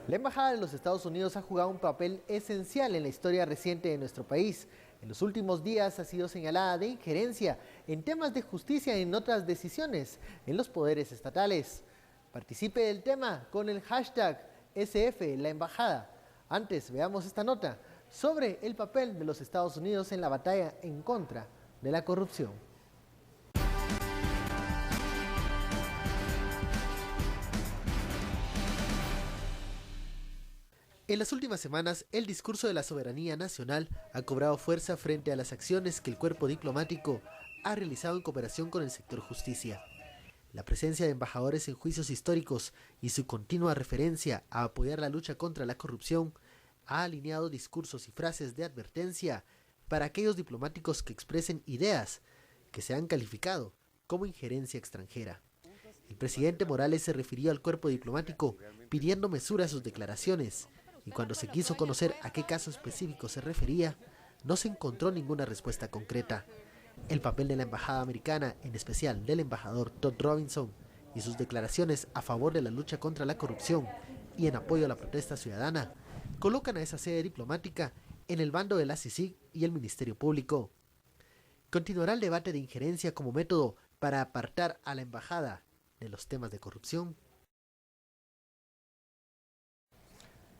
La Embajada de los Estados Unidos ha jugado un papel esencial en la historia reciente de nuestro país. En los últimos días ha sido señalada de injerencia en temas de justicia y en otras decisiones en los poderes estatales. Participe del tema con el hashtag SF La Embajada. Antes, veamos esta nota sobre el papel de los Estados Unidos en la batalla en contra de la corrupción. En las últimas semanas, el discurso de la soberanía nacional ha cobrado fuerza frente a las acciones que el cuerpo diplomático ha realizado en cooperación con el sector justicia. La presencia de embajadores en juicios históricos y su continua referencia a apoyar la lucha contra la corrupción ha alineado discursos y frases de advertencia para aquellos diplomáticos que expresen ideas que se han calificado como injerencia extranjera. El presidente Morales se refirió al cuerpo diplomático pidiendo mesura a sus declaraciones, y cuando se quiso conocer a qué caso específico se refería, no se encontró ninguna respuesta concreta. El papel de la embajada americana, en especial del embajador Todd Robinson, y sus declaraciones a favor de la lucha contra la corrupción y en apoyo a la protesta ciudadana, colocan a esa sede diplomática en el bando de la CICIG y el Ministerio Público. ¿Continuará el debate de injerencia como método para apartar a la embajada de los temas de corrupción?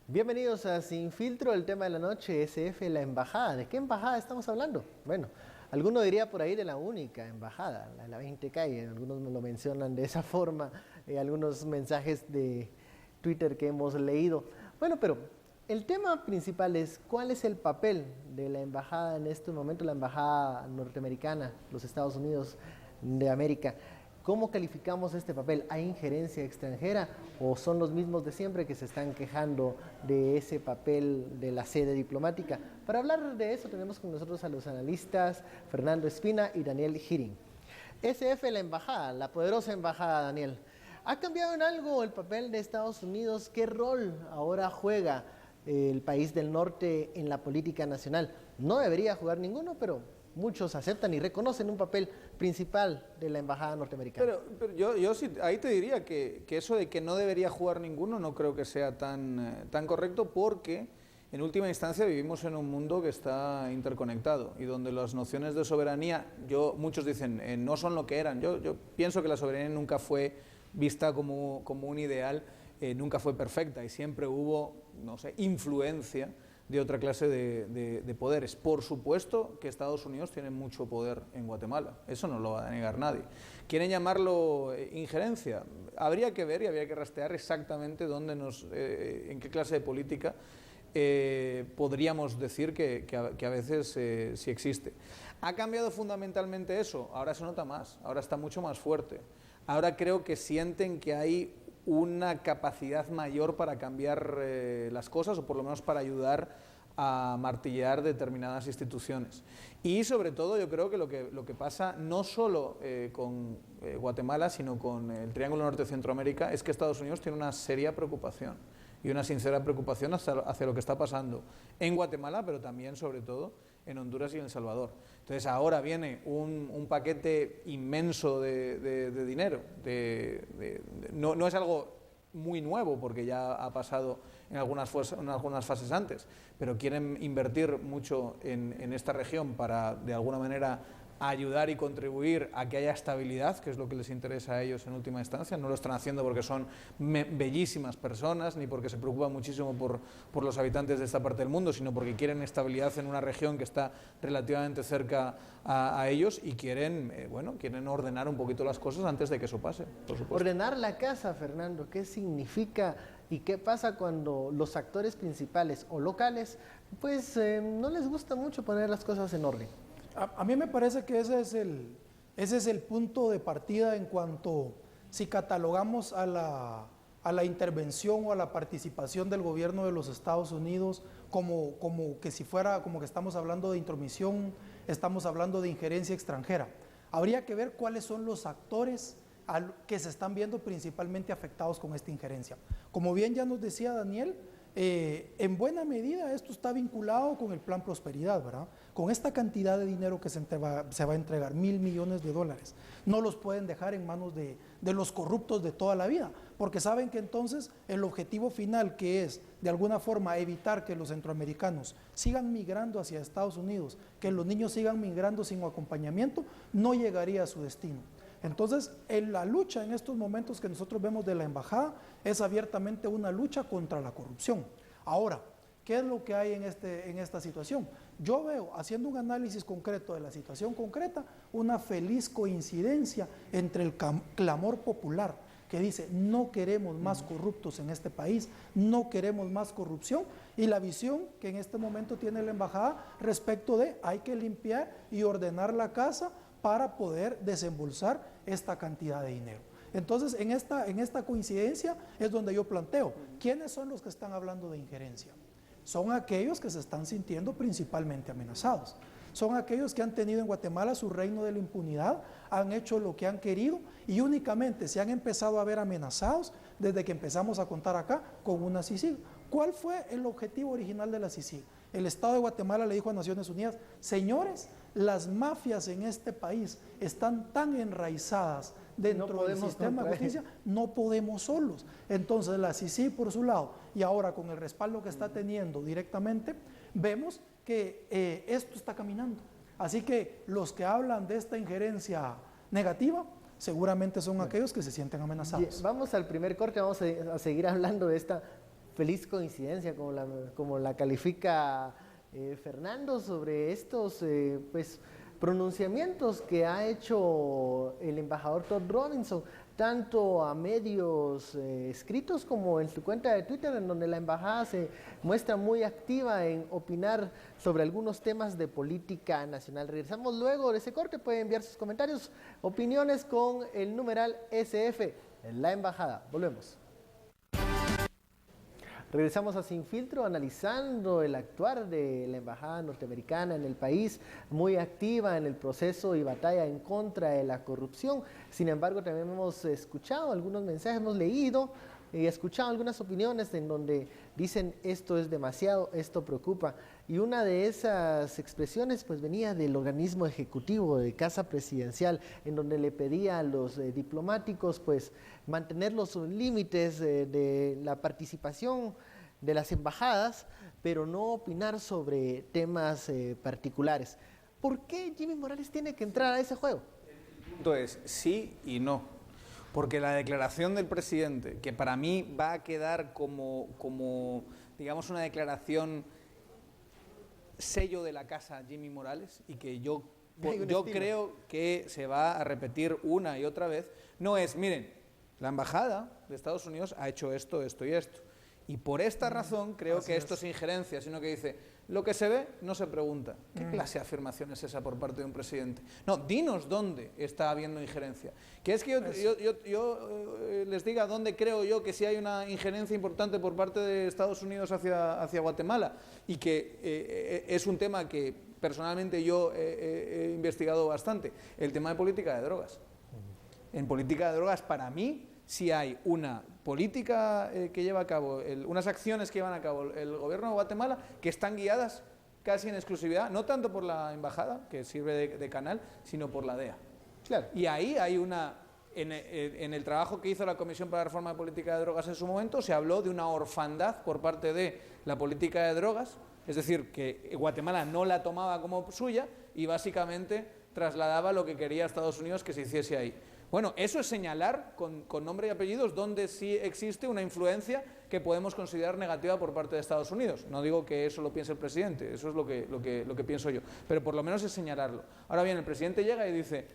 Bienvenidos a Sin Filtro, el tema de la noche, SF, la embajada. ¿De qué embajada estamos hablando? Bueno, alguno diría por ahí de la única embajada, la de la 20 calle, algunos me lo mencionan de esa forma, algunos mensajes de Twitter que hemos leído. Bueno, pero el tema principal es cuál es el papel de la embajada en este momento, la embajada norteamericana, los Estados Unidos de América. ¿Cómo calificamos este papel? ¿Hay injerencia extranjera o son los mismos de siempre que se están quejando de ese papel de la sede diplomática? Para hablar de eso tenemos con nosotros a los analistas Fernando Espina y Daniel Girin. SF, la embajada, la poderosa embajada, Daniel. ¿Ha cambiado en algo el papel de Estados Unidos? ¿Qué rol ahora juega el país del norte en la política nacional? No debería jugar ninguno, pero muchos aceptan y reconocen un papel principal de la embajada norteamericana. Pero yo sí, ahí te diría que eso de que no debería jugar ninguno no creo que sea tan correcto, porque en última instancia vivimos en un mundo que está interconectado y donde las nociones de soberanía, muchos dicen, no son lo que eran. Yo pienso que la soberanía nunca fue vista como un ideal, nunca fue perfecta y siempre hubo, no sé, influencia de otra clase de poderes. Por supuesto que Estados Unidos tiene mucho poder en Guatemala, eso no lo va a negar nadie. ¿Quieren llamarlo injerencia? Habría que ver y habría que rastrear exactamente en qué clase de política podríamos decir que a veces sí existe. ¿Ha cambiado fundamentalmente eso? Ahora se nota más, ahora está mucho más fuerte. Ahora creo que sienten que hay una capacidad mayor para cambiar las cosas, o por lo menos para ayudar a martillar determinadas instituciones. Y sobre todo yo creo que lo que pasa no solo con Guatemala, sino con el Triángulo Norte de Centroamérica, es que Estados Unidos tiene una seria preocupación y una sincera preocupación hacia lo que está pasando en Guatemala, pero también, sobre todo, en Honduras y en El Salvador. Entonces ahora viene un paquete inmenso de dinero. No es algo muy nuevo, porque ya ha pasado en algunas fases antes, pero quieren invertir mucho en esta región para, de alguna manera, ayudar y contribuir a que haya estabilidad, que es lo que les interesa a ellos en última instancia. No lo están haciendo porque son bellísimas personas, ni porque se preocupan muchísimo por los habitantes de esta parte del mundo, sino porque quieren estabilidad en una región que está relativamente cerca a ellos y quieren ordenar un poquito las cosas antes de que eso pase, por supuesto. Ordenar la casa, Fernando, ¿qué significa y qué pasa cuando los actores principales o locales pues no les gusta mucho poner las cosas en orden? A mí me parece que ese es el punto de partida en cuanto, si catalogamos a la intervención o a la participación del gobierno de los Estados Unidos como que estamos hablando de intromisión, estamos hablando de injerencia extranjera. Habría que ver cuáles son los actores que se están viendo principalmente afectados con esta injerencia. Como bien ya nos decía Daniel, en buena medida esto está vinculado con el Plan Prosperidad, ¿verdad? Con esta cantidad de dinero que se va a entregar, $1.000 millones, no los pueden dejar en manos de los corruptos de toda la vida, porque saben que entonces el objetivo final, que es de alguna forma evitar que los centroamericanos sigan migrando hacia Estados Unidos, que los niños sigan migrando sin acompañamiento, no llegaría a su destino. Entonces, la lucha en estos momentos que nosotros vemos de la embajada es abiertamente una lucha contra la corrupción. Ahora, ¿qué es lo que hay en esta situación? Yo veo, haciendo un análisis concreto de la situación concreta, una feliz coincidencia entre el clamor popular que dice no queremos más corruptos en este país, no queremos más corrupción, y la visión que en este momento tiene la embajada respecto de hay que limpiar y ordenar la casa para poder desembolsar esta cantidad de dinero. Entonces, en esta coincidencia es donde yo planteo, ¿quiénes son los que están hablando de injerencia? Son aquellos que se están sintiendo principalmente amenazados. Son aquellos que han tenido en Guatemala su reino de la impunidad, han hecho lo que han querido y únicamente se han empezado a ver amenazados desde que empezamos a contar acá con una CICIG. ¿Cuál fue el objetivo original de la CICIG? El Estado de Guatemala le dijo a Naciones Unidas, señores, las mafias en este país están tan enraizadas dentro del sistema de justicia, no podemos solos. Entonces la CICIG por su lado, y ahora con el respaldo que está teniendo directamente, vemos que esto está caminando. Así que los que hablan de esta injerencia negativa, seguramente son aquellos que se sienten amenazados. Vamos al primer corte, vamos a seguir hablando de esta feliz coincidencia, como la califica Fernando, sobre estos pronunciamientos que ha hecho el embajador Todd Robinson, tanto a medios escritos como en su cuenta de Twitter, en donde la embajada se muestra muy activa en opinar sobre algunos temas de política nacional. Regresamos luego de ese corte, pueden enviar sus comentarios, opiniones con el numeral SF en la embajada. Volvemos. Regresamos a Sin Filtro, analizando el actuar de la embajada norteamericana en el país, muy activa en el proceso y batalla en contra de la corrupción. Sin embargo, también hemos escuchado algunos mensajes, hemos leído y escuchado algunas opiniones en donde dicen esto es demasiado, esto preocupa. Y una de esas expresiones pues venía del organismo ejecutivo de Casa Presidencial, en donde le pedía a los diplomáticos pues mantener los límites de la participación de las embajadas, pero no opinar sobre temas particulares. ¿Por qué Jimmy Morales tiene que entrar a ese juego? El punto es sí y no. Porque la declaración del presidente, que para mí va a quedar como digamos, una declaración sello de la casa Jimmy Morales, y que yo creo que se va a repetir una y otra vez, no es, miren, la embajada de Estados Unidos ha hecho esto, esto y esto, y por esta razón creo que esto es injerencia, sino que dice, lo que se ve no se pregunta. ¿Qué clase de afirmación es esa por parte de un presidente? No, dinos dónde está habiendo injerencia. ¿Quieres que yo les diga dónde creo yo que sí hay una injerencia importante por parte de Estados Unidos hacia Guatemala? Y que es un tema que personalmente yo he investigado bastante, el tema de política de drogas. En política de drogas, para mí, sí hay una política que lleva a cabo, unas acciones que llevan a cabo el gobierno de Guatemala que están guiadas casi en exclusividad, no tanto por la embajada, que sirve de canal, sino por la DEA. Claro. Y ahí hay en el trabajo que hizo la Comisión para la Reforma de Política de Drogas en su momento, se habló de una orfandad por parte de la política de drogas, es decir, que Guatemala no la tomaba como suya y básicamente trasladaba lo que quería Estados Unidos que se hiciese ahí. Bueno, eso es señalar con nombre y apellidos donde sí existe una influencia que podemos considerar negativa por parte de Estados Unidos. No digo que eso lo piense el presidente, eso es lo que pienso yo, pero por lo menos es señalarlo. Ahora bien, el presidente llega y dice,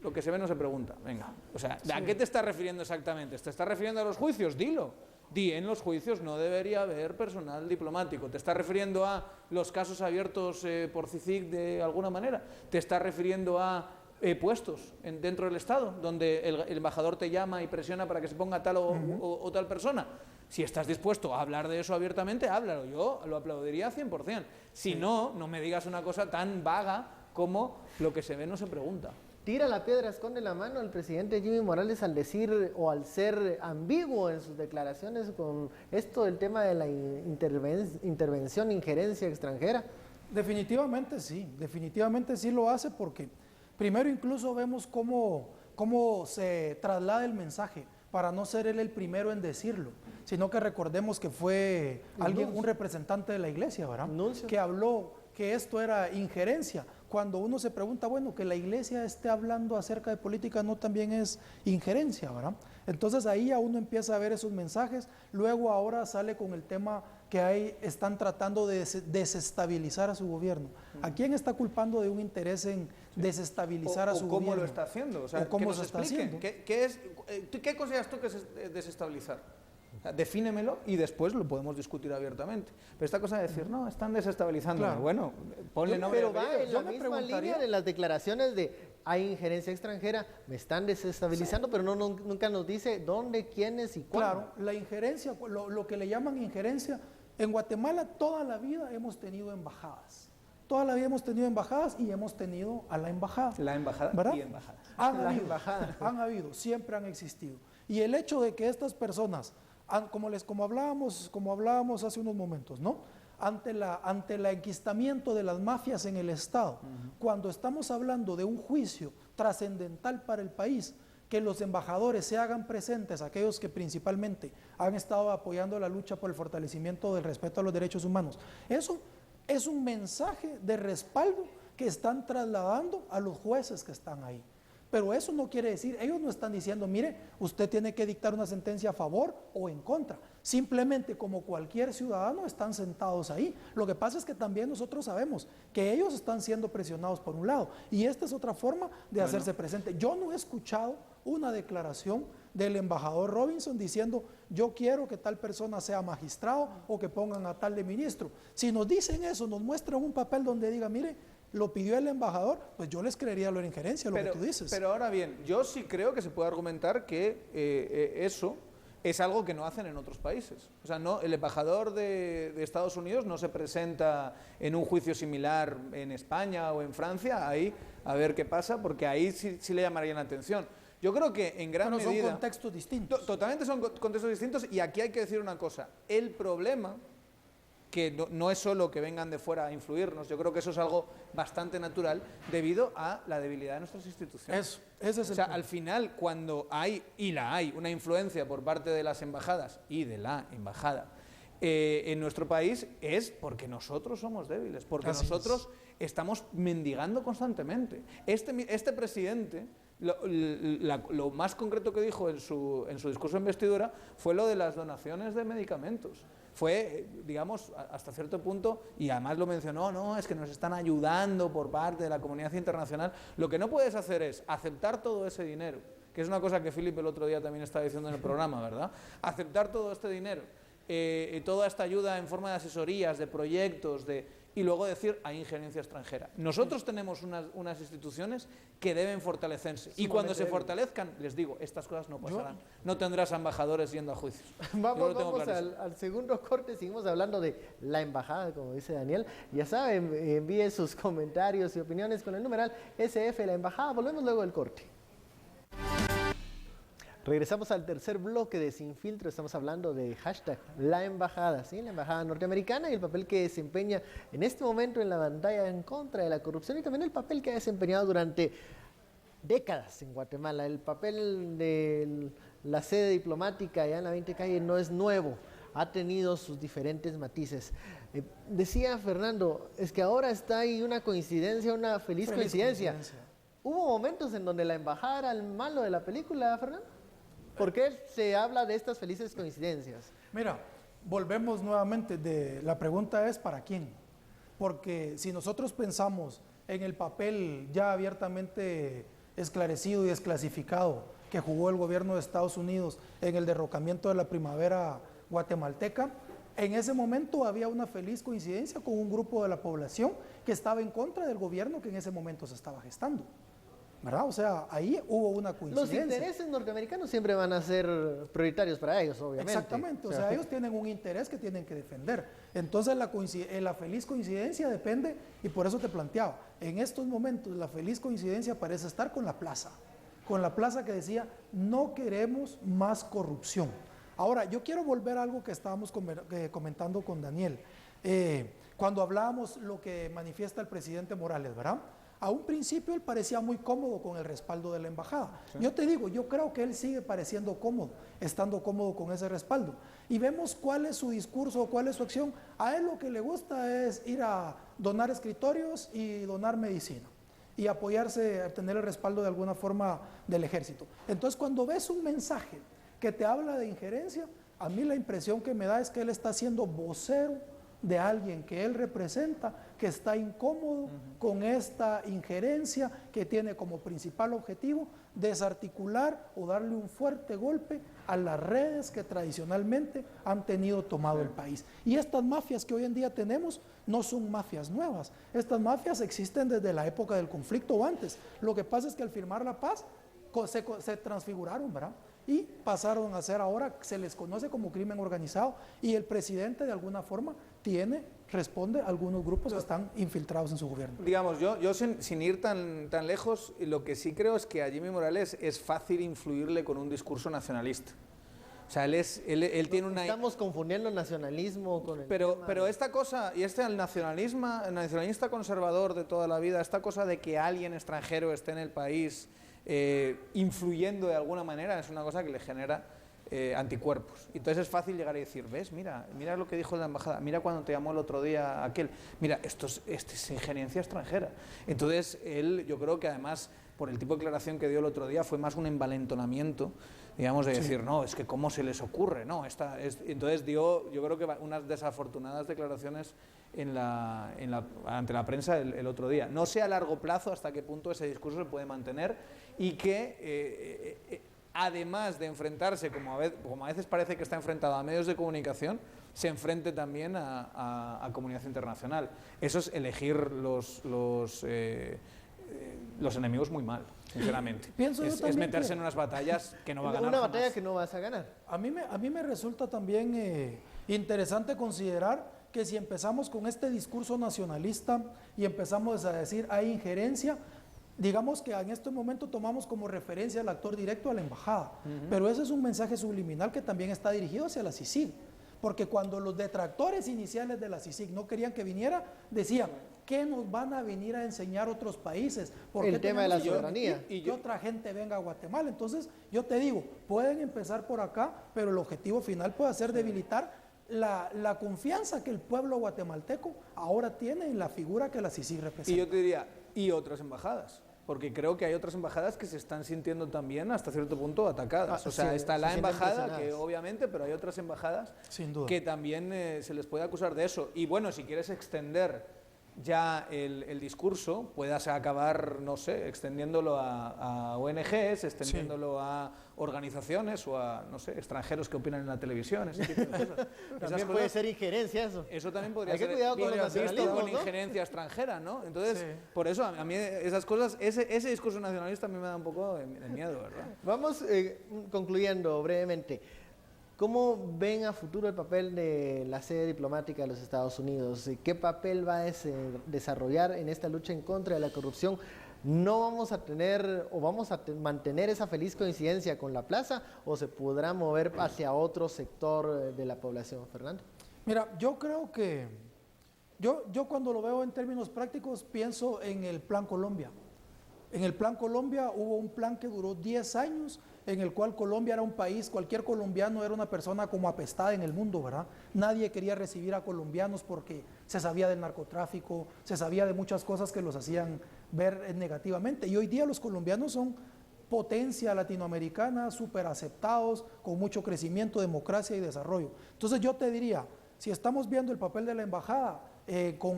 lo que se ve no se pregunta. Venga, o sea, ¿a qué te estás refiriendo exactamente? ¿Te estás refiriendo a los juicios? Dilo. Di, en los juicios no debería haber personal diplomático. ¿Te estás refiriendo a los casos abiertos por CICIG de alguna manera? ¿Te estás refiriendo a puestos dentro del Estado, donde el embajador te llama y presiona para que se ponga tal o tal persona? Si estás dispuesto a hablar de eso abiertamente, háblalo. Yo lo aplaudiría 100%. Si no, no me digas una cosa tan vaga como lo que se ve no se pregunta. tira la piedra, esconde la mano el presidente Jimmy Morales al decir o al ser ambiguo en sus declaraciones con esto del tema de la intervención, injerencia extranjera? Definitivamente sí lo hace porque primero incluso vemos cómo se traslada el mensaje para no ser él el primero en decirlo, sino que recordemos que fue un representante de la iglesia, ¿verdad? Que habló que esto era injerencia. Cuando uno se pregunta, bueno, que la iglesia esté hablando acerca de política no también es injerencia, ¿verdad? Entonces ahí ya uno empieza a ver esos mensajes, luego ahora sale con el tema que ahí están tratando de desestabilizar a su gobierno. ¿A quién está culpando de un interés en desestabilizar a su gobierno? ¿Cómo lo está haciendo? O sea, ¿O cómo que nos se está expliquen. haciendo? ¿Qué consideras tú que es desestabilizar? Defínemelo y después lo podemos discutir abiertamente. Pero esta cosa de decir, no, están desestabilizando. Claro. Bueno, ponle nombre. Pero va en Yo la me misma preguntaría- línea de las declaraciones de hay injerencia extranjera, me están desestabilizando, pero nunca nos dice dónde, quiénes y cuándo. Claro, la injerencia, lo que le llaman injerencia, en Guatemala toda la vida hemos tenido embajadas. Toda la vida hemos tenido embajadas y hemos tenido a la embajada. La embajada ¿verdad? y embajadas. Han habido, siempre han existido. Y el hecho de que estas personas, como hablábamos hace unos momentos, ¿no? Ante el enquistamiento de las mafias en el Estado, cuando estamos hablando de un juicio trascendental para el país, que los embajadores se hagan presentes, aquellos que principalmente han estado apoyando la lucha por el fortalecimiento del respeto a los derechos humanos, eso es un mensaje de respaldo que están trasladando a los jueces que están ahí. Pero eso no quiere decir, ellos no están diciendo, mire, usted tiene que dictar una sentencia a favor o en contra. Simplemente como cualquier ciudadano están sentados ahí. Lo que pasa es que también nosotros sabemos que ellos están siendo presionados por un lado. Y esta es otra forma de hacerse presente. Yo no he escuchado una declaración del embajador Robinson diciendo, yo quiero que tal persona sea magistrado o que pongan a tal de ministro. Si nos dicen eso, nos muestran un papel donde diga, mire, lo pidió el embajador, pues yo les creería la injerencia, que tú dices. Pero ahora bien, yo sí creo que se puede argumentar que eso es algo que no hacen en otros países. O sea, no, el embajador de Estados Unidos no se presenta en un juicio similar en España o en Francia, ahí a ver qué pasa, porque ahí sí le llamarían la atención. Yo creo que en gran medida... son contextos distintos. Totalmente son contextos distintos, y aquí hay que decir una cosa. El problema, que no es solo que vengan de fuera a influirnos, yo creo que eso es algo bastante natural debido a la debilidad de nuestras instituciones. Ese es el punto. Al final, cuando hay una influencia por parte de las embajadas y de la embajada en nuestro país, es porque nosotros somos débiles, porque nosotros estamos mendigando constantemente. Este presidente... Lo más concreto que dijo en su discurso de investidura fue lo de las donaciones de medicamentos. Fue, digamos, hasta cierto punto, y además lo mencionó, no, es que nos están ayudando por parte de la comunidad internacional. Lo que no puedes hacer es aceptar todo ese dinero, que es una cosa que Philip el otro día también estaba diciendo en el programa, ¿verdad? Aceptar todo este dinero, toda esta ayuda en forma de asesorías, de proyectos, y luego decir hay injerencia extranjera. Nosotros tenemos unas instituciones que deben fortalecerse, y cuando se fortalezcan, les digo, estas cosas no pasarán. No tendrás embajadores yendo a juicios. Vamos al segundo corte, seguimos hablando de la embajada, como dice Daniel. Ya saben, envíe sus comentarios y opiniones con el numeral SF, la embajada. Volvemos luego del corte. Regresamos al tercer bloque de Sin Filtro. Estamos hablando de hashtag la embajada, ¿sí? La embajada norteamericana y el papel que desempeña en este momento en la batalla en contra de la corrupción, y también el papel que ha desempeñado durante décadas en Guatemala. El papel de la sede diplomática allá en la 20 calle no es nuevo, ha tenido sus diferentes matices. Decía Fernando, es que ahora está ahí una coincidencia, una feliz coincidencia. ¿Hubo momentos en donde la embajada era el malo de la película, Fernando? ¿Por qué se habla de estas felices coincidencias? Mira, volvemos nuevamente, la pregunta es ¿para quién? Porque si nosotros pensamos en el papel ya abiertamente esclarecido y desclasificado que jugó el gobierno de Estados Unidos en el derrocamiento de la primavera guatemalteca, en ese momento había una feliz coincidencia con un grupo de la población que estaba en contra del gobierno que en ese momento se estaba gestando. ¿verdad? O sea, ahí hubo una Los coincidencia. intereses norteamericanos siempre van a ser prioritarios para ellos, obviamente. Exactamente, o sea, ellos tienen un interés que tienen que defender. Entonces la feliz coincidencia depende, y por eso te planteaba, en estos momentos la feliz coincidencia parece estar con la plaza que decía, no queremos más corrupción. Ahora, yo quiero volver a algo que estábamos comentando con Daniel, cuando hablábamos lo que manifiesta el presidente Morales, ¿verdad? A un principio él parecía muy cómodo con el respaldo de la embajada. Sí. Yo te digo, yo creo que él sigue pareciendo cómodo, estando cómodo con ese respaldo. Y vemos cuál es su discurso, cuál es su acción. A él lo que le gusta es ir a donar escritorios y donar medicina y apoyarse, a tener el respaldo de alguna forma del ejército. Entonces, cuando ves un mensaje que te habla de injerencia, a mí la impresión que me da es que él está siendo vocero de alguien que él representa, que está incómodo con esta injerencia, que tiene como principal objetivo desarticular o darle un fuerte golpe a las redes que tradicionalmente han tenido tomado el país. Y estas mafias que hoy en día tenemos no son mafias nuevas, estas mafias existen desde la época del conflicto o antes. Lo que pasa es que al firmar la paz se transfiguraron, ¿verdad? Y pasaron a ser ahora, se les conoce como crimen organizado, y el presidente de alguna forma responde a algunos grupos que están infiltrados en su gobierno. Digamos, yo sin ir tan lejos, lo que sí creo es que a Jimmy Morales es fácil influirle con un discurso nacionalista. O sea, él tiene una... Estamos confundiendo el nacionalismo con el pero esta cosa, y el nacionalista conservador de toda la vida, esta cosa de que alguien extranjero esté en el país influyendo de alguna manera, es una cosa que le genera anticuerpos. Entonces es fácil llegar y decir, ves, mira lo que dijo la embajada, mira cuando te llamó el otro día aquel, mira, esto es injerencia extranjera. Entonces él, yo creo que además, por el tipo de declaración que dio el otro día, fue más un envalentonamiento, digamos, de decir, no, es que cómo se les ocurre, no, entonces dio, yo creo que unas desafortunadas declaraciones ante la prensa el otro día. No sé a largo plazo hasta qué punto ese discurso se puede mantener y que además de enfrentarse, como a veces parece que está enfrentado a medios de comunicación, se enfrente también a comunidad internacional. Eso es elegir los enemigos muy mal, sinceramente. Es meterse en unas batallas que no va a ganar. Una batalla que no vas a ganar. A mí me resulta también interesante considerar que si empezamos con este discurso nacionalista y empezamos a decir hay injerencia, digamos que en este momento tomamos como referencia al actor directo a la embajada, pero ese es un mensaje subliminal que también está dirigido hacia la CICIG, porque cuando los detractores iniciales de la CICIG no querían que viniera, decían, ¿qué nos van a venir a enseñar otros países? ¿Por el tema de la soberanía. Y que otra gente venga a Guatemala. Entonces, yo te digo, pueden empezar por acá, pero el objetivo final puede ser debilitar la confianza que el pueblo guatemalteco ahora tiene en la figura que la CICIG representa. Y yo te diría, y otras embajadas, porque creo que hay otras embajadas que se están sintiendo también hasta cierto punto atacadas. O sea, sí, está la embajada, que obviamente, pero hay otras embajadas que también se les puede acusar de eso. Y bueno, si quieres extender ya el discurso, puedas acabar, no sé, extendiéndolo a ONGs, extendiéndolo a organizaciones o a, no sé, extranjeros que opinan en la televisión, ese tipo de cosas. También puede ser injerencia eso. Eso también podría ser visto con injerencia extranjera, ¿no? Entonces, por eso a mí esas cosas, ese discurso nacionalista a mí me da un poco de miedo, ¿verdad? Vamos concluyendo brevemente. ¿Cómo ven a futuro el papel de la sede diplomática de los Estados Unidos? ¿Qué papel va a desarrollar en esta lucha en contra de la corrupción? ¿No vamos a tener o vamos a mantener esa feliz coincidencia con la plaza o se podrá mover hacia otro sector de la población, Fernando? Mira, yo creo que, yo cuando lo veo en términos prácticos pienso en el Plan Colombia. En el Plan Colombia hubo un plan que duró 10 años, en el cual Colombia era un país, cualquier colombiano era una persona como apestada en el mundo, ¿verdad? Nadie quería recibir a colombianos porque se sabía del narcotráfico, se sabía de muchas cosas que los hacían ver negativamente. Y hoy día los colombianos son potencia latinoamericana, súper aceptados, con mucho crecimiento, democracia y desarrollo. Entonces yo te diría, si estamos viendo el papel de la embajada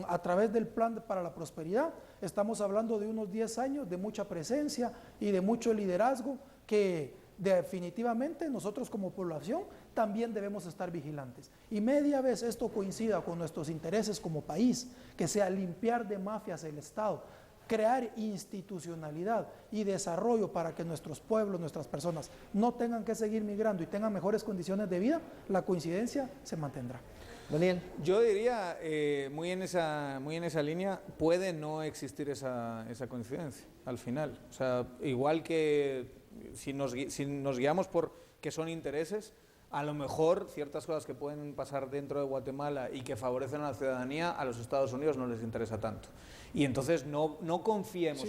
a través del Plan para la Prosperidad, estamos hablando de unos 10 años de mucha presencia y de mucho liderazgo que definitivamente nosotros como población también debemos estar vigilantes. Y media vez esto coincida con nuestros intereses como país, que sea limpiar de mafias el Estado, crear institucionalidad y desarrollo para que nuestros pueblos, nuestras personas no tengan que seguir migrando y tengan mejores condiciones de vida, la coincidencia se mantendrá. Daniel. Yo diría, muy en esa línea, puede no existir esa coincidencia al final. O sea, igual que si nos guiamos por que son intereses, a lo mejor ciertas cosas que pueden pasar dentro de Guatemala y que favorecen a la ciudadanía, a los Estados Unidos no les interesa tanto. Y entonces no confiemos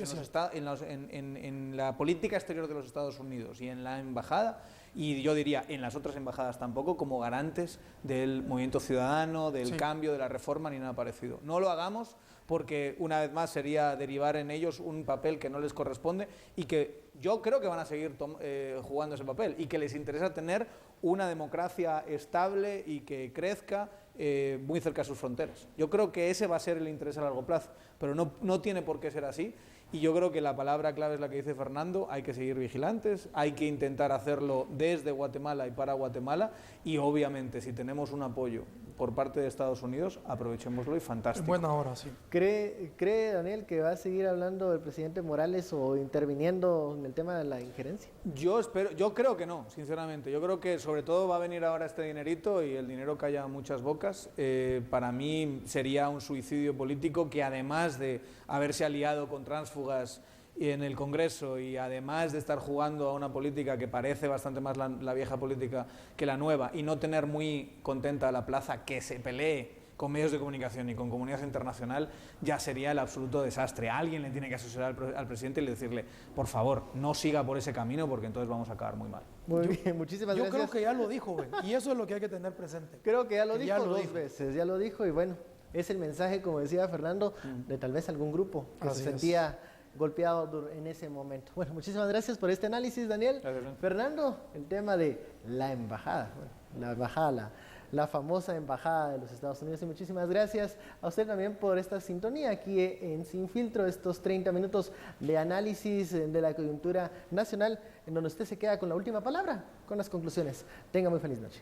en la política exterior de los Estados Unidos y en la embajada, y yo diría en las otras embajadas tampoco, como garantes del movimiento ciudadano, del cambio, de la reforma, ni nada parecido. No lo hagamos porque una vez más sería derivar en ellos un papel que no les corresponde y que yo creo que van a seguir jugando ese papel y que les interesa tener una democracia estable y que crezca muy cerca de sus fronteras. Yo creo que ese va a ser el interés a largo plazo, pero no tiene por qué ser así. Y yo creo que la palabra clave es la que dice Fernando: hay que seguir vigilantes, hay que intentar hacerlo desde Guatemala y para Guatemala, y obviamente si tenemos un apoyo por parte de Estados Unidos, aprovechémoslo y fantástico. Buena hora, sí. ¿Cree, Daniel, que va a seguir hablando el presidente Morales o interviniendo en el tema de la injerencia? Yo creo que no, sinceramente. Yo creo que sobre todo va a venir ahora este dinerito y el dinero calla muchas bocas. Para mí sería un suicidio político que, además de haberse aliado con tránsfugas en el Congreso y además de estar jugando a una política que parece bastante más la vieja política que la nueva, y no tener muy contenta a la plaza que se pelee con medios de comunicación y con comunidad internacional, ya sería el absoluto desastre. Alguien le tiene que asesorar al presidente y decirle: por favor, no siga por ese camino, porque entonces vamos a acabar muy mal. Muy bien, muchísimas gracias. Yo creo que ya lo dijo, y eso es lo que hay que tener presente. Creo que ya lo dijo dos veces, ya lo dijo, y bueno, es el mensaje, como decía Fernando, de tal vez algún grupo que se sentía golpeado en ese momento. Bueno, muchísimas gracias por este análisis, Daniel. Gracias. Fernando, el tema de la embajada, la embajada, la famosa embajada de los Estados Unidos, y muchísimas gracias a usted también por esta sintonía aquí en Sin Filtro, estos 30 minutos de análisis de la coyuntura nacional, en donde usted se queda con la última palabra, con las conclusiones. Tenga muy feliz noche.